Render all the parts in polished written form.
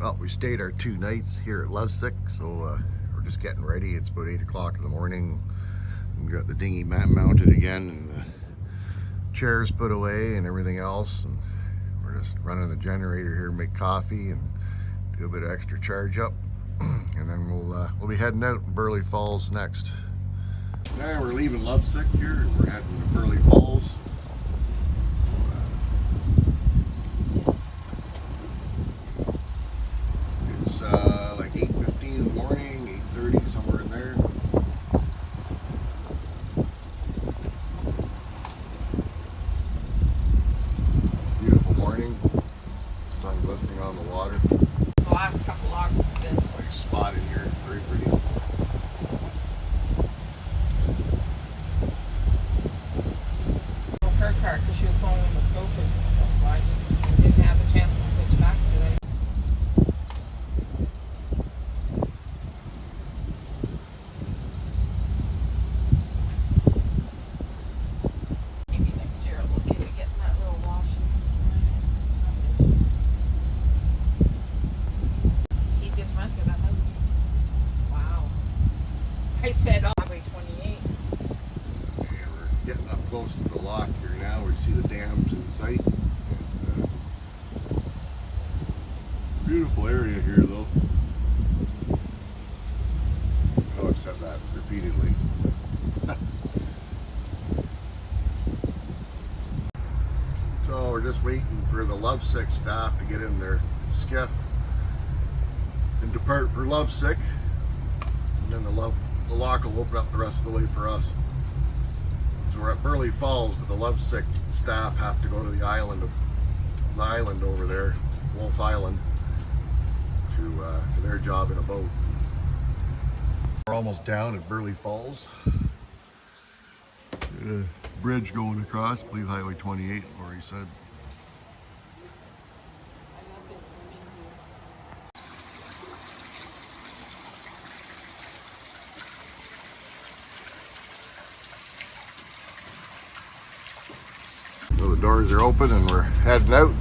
Well, we stayed our 2 nights here at Lovesick, so we're just getting ready. It's about 8 o'clock in the morning. We got the dinghy mounted again and the chairs put away and everything else. And we're just running the generator here, make coffee and do a bit of extra charge up. And then we'll be heading out in Burleigh Falls next. Now we're leaving Lovesick here. We're heading to Burleigh Falls. It's like 8:15 in the morning, 8:30, somewhere in there. Beautiful morning. Sun glistening on the water. The last couple logs it's been. Like a spot in here, very pretty. Her car, because she was going on the scopers. That's why I didn't have a chance to switch back today. Maybe next year I'll look into getting that little washing. He just rented a house. Wow. I said Highway 28. Yeah, we're getting up close to the lock here now. We see the dams in sight. And, beautiful area here, though. I know I've said that repeatedly. So we're just waiting for the Lovesick staff to get in their skiff and depart for Lovesick. And then the lock will open up the rest of the way for us. So we're at Burleigh Falls, but the Lovesick staff have to go to the island over there, Wolf Island, to their job in a boat. We're almost down at Burleigh Falls. A bridge going across, I believe Highway 28, Lori said. So the doors are open and we're heading out.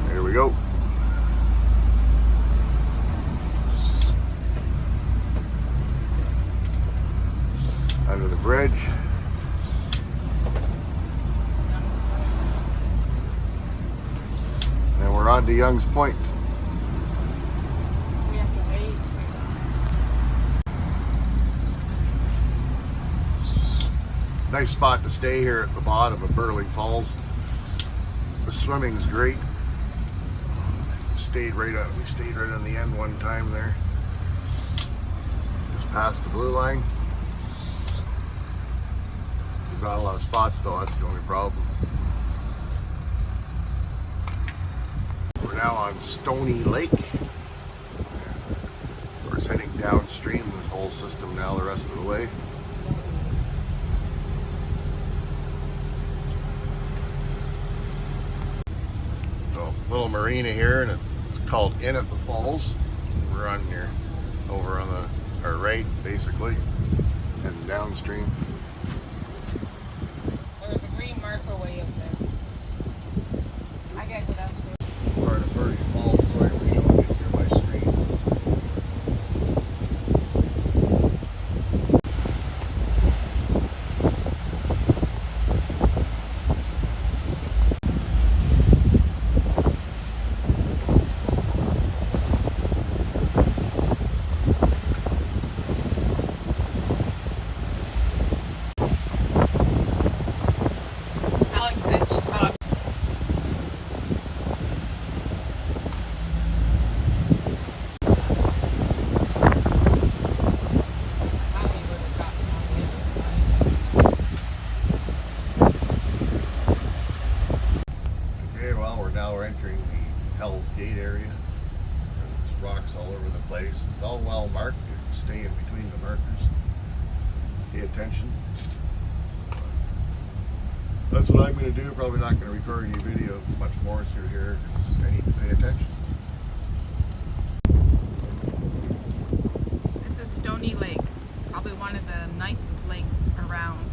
There we go. Under the bridge. And we're on to Young's Point. We have to wait. Nice spot to stay here at the bottom of Burleigh Falls. The swimming's great. We stayed right on the end one time there. Just past the blue line. We've got a lot of spots though, that's the only problem. We're now on Stony Lake. We're just heading downstream this whole system now the rest of the way. Little marina here, and it's called Inn at the Falls. We're on here, over on our right, basically, heading downstream. There's a green marker way up there. I gotta go downstairs. Part of Burleigh Falls, sorry for showing you through my screen. Alex said she saw Holly would have gotten on the other side. Okay, well, we're entering the Hell's Gate area. There's rocks all over the place. It's all well marked. You stay in between the markers. Pay attention. That's what I'm going to do. Probably not going to record any video much more through here because I need to pay attention. This is Stony Lake, probably one of the nicest lakes around.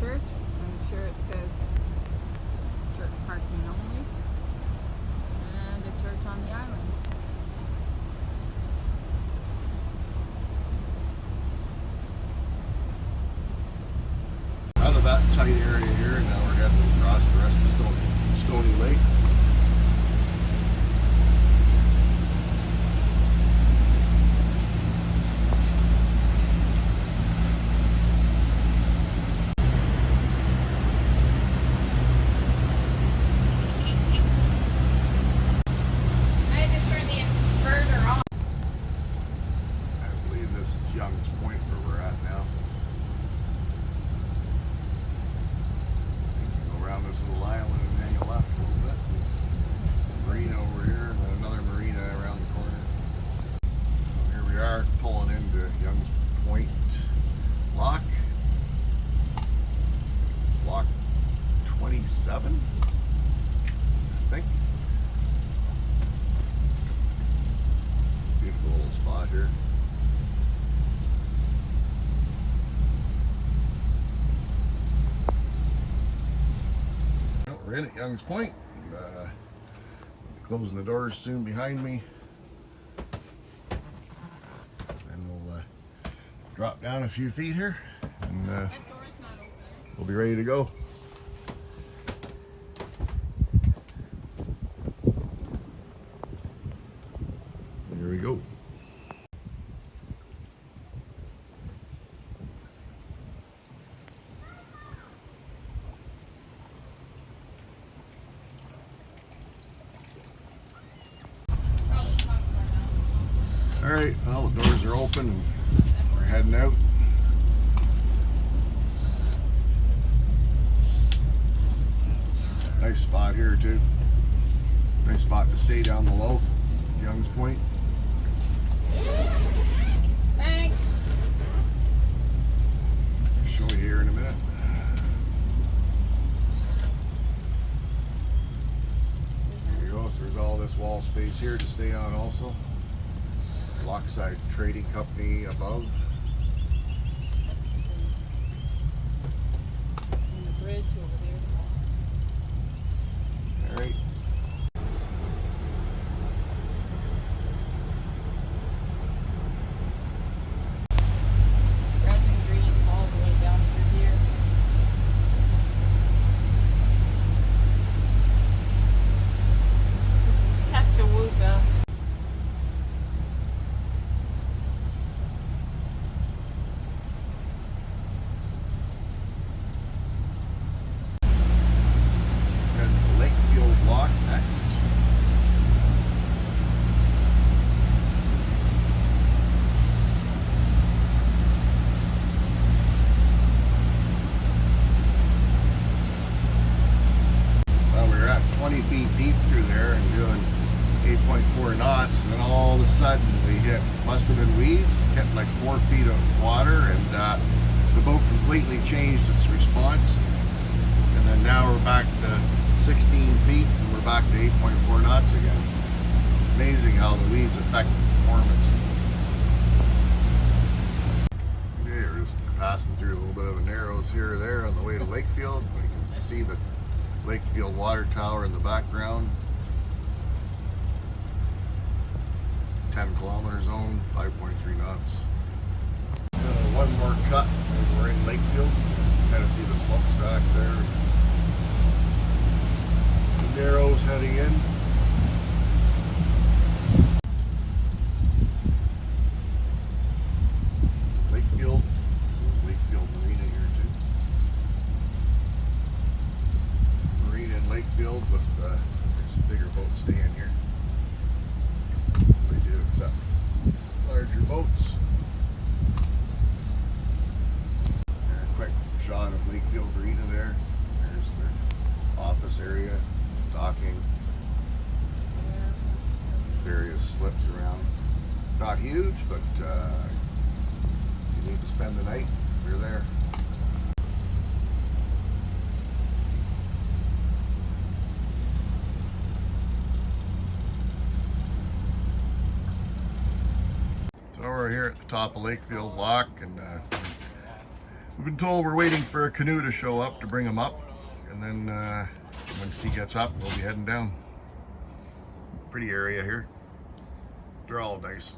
church. I'm sure it says church parking only. And a church on the island. Out of that tight area here, now we're heading across the rest of Stony Lake. I had to turn the inverter off. I believe this is Young's Point where we're at now. Go around this little island and hang a left a little bit. Marina over here and then another marina around the corner. So here we are pulling into Young's Point lock. It's lock 27, I think. Beautiful little spot here. Well, we're in at Young's Point. And, closing the doors soon behind me. And we'll drop down a few feet here and That door's not open. we'll be ready to go. Here we go. Probably talk more now. Alright, well, the doors are open and we're heading out. Nice spot here too. Nice spot to stay down below Young's Point. Thanks. I'll show you here in a minute. There you go. So there's all this wall space here to stay on also. Lockside Trading Company above. That's the and the bridge over there. Alright. Reds and greens all the way down through here. This is Cachalooga. Heading to Lakefield Lock next. Well, we were at 20 feet deep through there and doing 8.4 knots, and then all of a sudden we must have been weeds, hit like 4 feet of water, and the boat completely changed its response. And then now we're back to 16 feet and we're back to 8.4 knots again. Amazing how the weeds affect performance. Okay, we're just passing through a little bit of a narrows here or there on the way to Lakefield. We can see the Lakefield water tower in the background. 10-kilometer zone, 5.3 knots. One more cut and we're in Lakefield. Kind of see the smokestack there. The narrows heading in. Lakefield Marina here too. Marina in Lakefield with there's bigger boats staying here. They do accept larger boats. And a quick shot of Lakefield Marina there. There's their office area, docking, various slips around. Not huge, but you need to spend the night, you're there. So we're here at the top of Lakefield Lock, and We've been told we're waiting for a canoe to show up to bring him up, and then once he gets up, we'll be heading down. Pretty area here. They're all nice.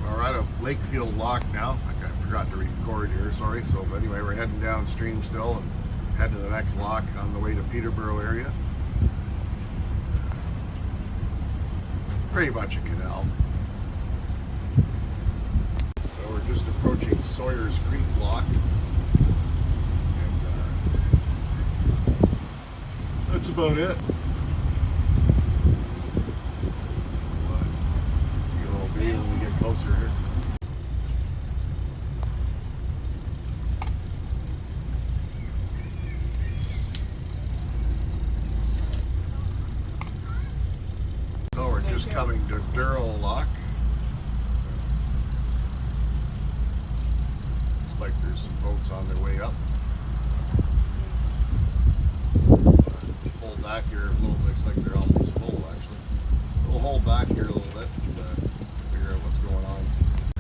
We're at a Lakefield lock now. I forgot to record here, sorry. So anyway, we're heading downstream still and head to the next lock on the way to Peterborough area. Pretty much a canal. So we're just approaching Sawyer's Creek lock. And that's about it. When we get closer here. So we're just coming to Durrell Lock. Looks like there's some boats on their way up. Hold back here a little bit. Looks like they're almost full actually. We'll hold back here a little bit.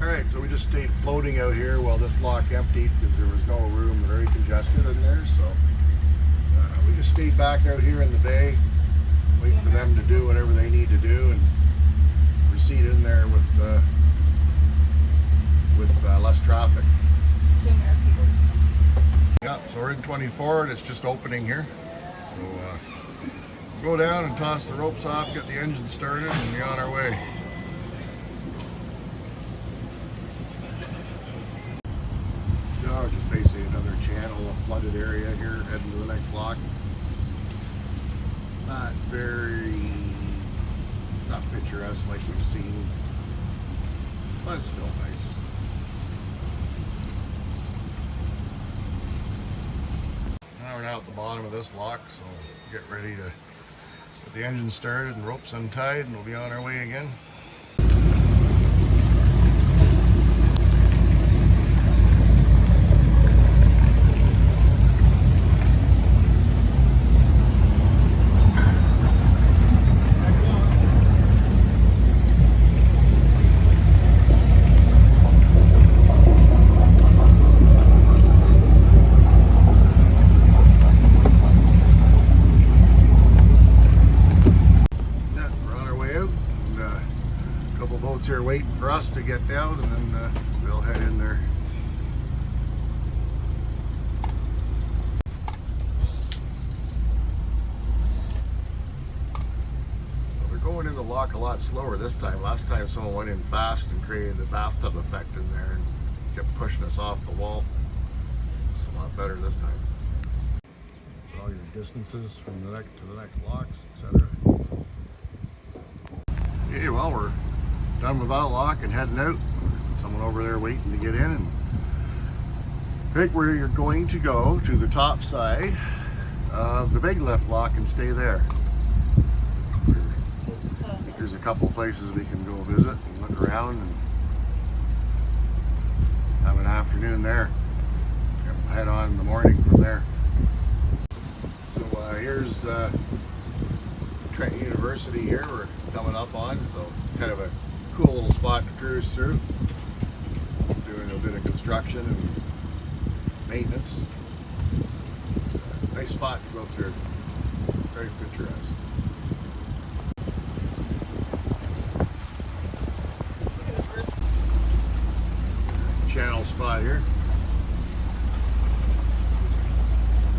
Alright, so we just stayed floating out here while this lock emptied because there was no room, very congested in there, so we just stayed back out here in the bay, wait for them to do whatever they need to do and proceed in there with less traffic. Yeah, so we're in 24 and it's just opening here. So we'll go down and toss the ropes off, get the engine started, and be on our way. Just basically another channel, a flooded area here, heading to the next lock. Not picturesque like we've seen, but it's still nice. Now we're now at the bottom of this lock, so get ready to get the engine started and ropes untied, and we'll be on our way again. Here waiting for us to get down, and then we'll head in there. Well, they're going in the lock a lot slower this time. Last time someone went in fast and created the bathtub effect in there and kept pushing us off the wall. It's a lot better this time. All your distances from the next to the next locks, etc. Okay, well, we're done with that lock and heading out. Someone over there waiting to get in, and I think we're going to go to the top side of the big lift lock and stay there. I think there's a couple places we can go visit and look around and have an afternoon there. And we'll head on in the morning from there. So here's Trent University here we're coming up on, so kind of a cool little spot to cruise through. Doing a bit of construction and maintenance. Nice spot to go through. Very picturesque. Channel spot here.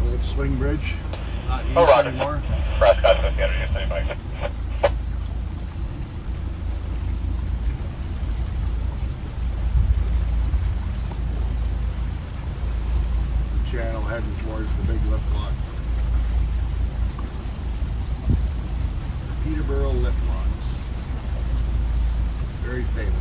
Old swing bridge. Not used anymore. Channel heading towards the big lift lock. Peterborough lift locks. Very famous.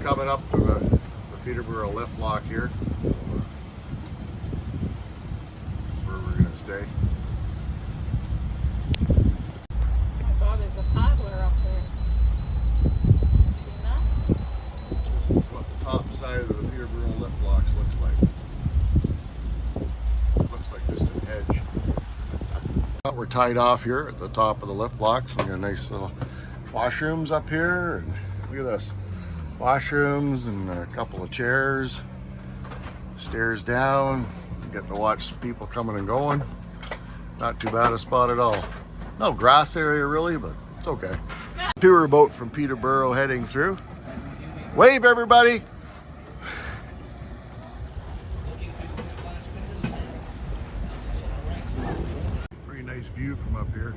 coming up to the Peterborough lift lock here. That's where we're going to stay. Oh my God, there's a paddler up there. Seen that? This is what the top side of the Peterborough lift locks looks like. Looks like just a hedge. We're tied off here at the top of the lift locks. We got nice little washrooms up here, and look at this. Washrooms and a couple of chairs. Stairs down. You get to watch some people coming and going. Not too bad a spot at all. No grass area really, but it's okay. Tour boat from Peterborough heading through. Wave everybody! Pretty nice view from up here.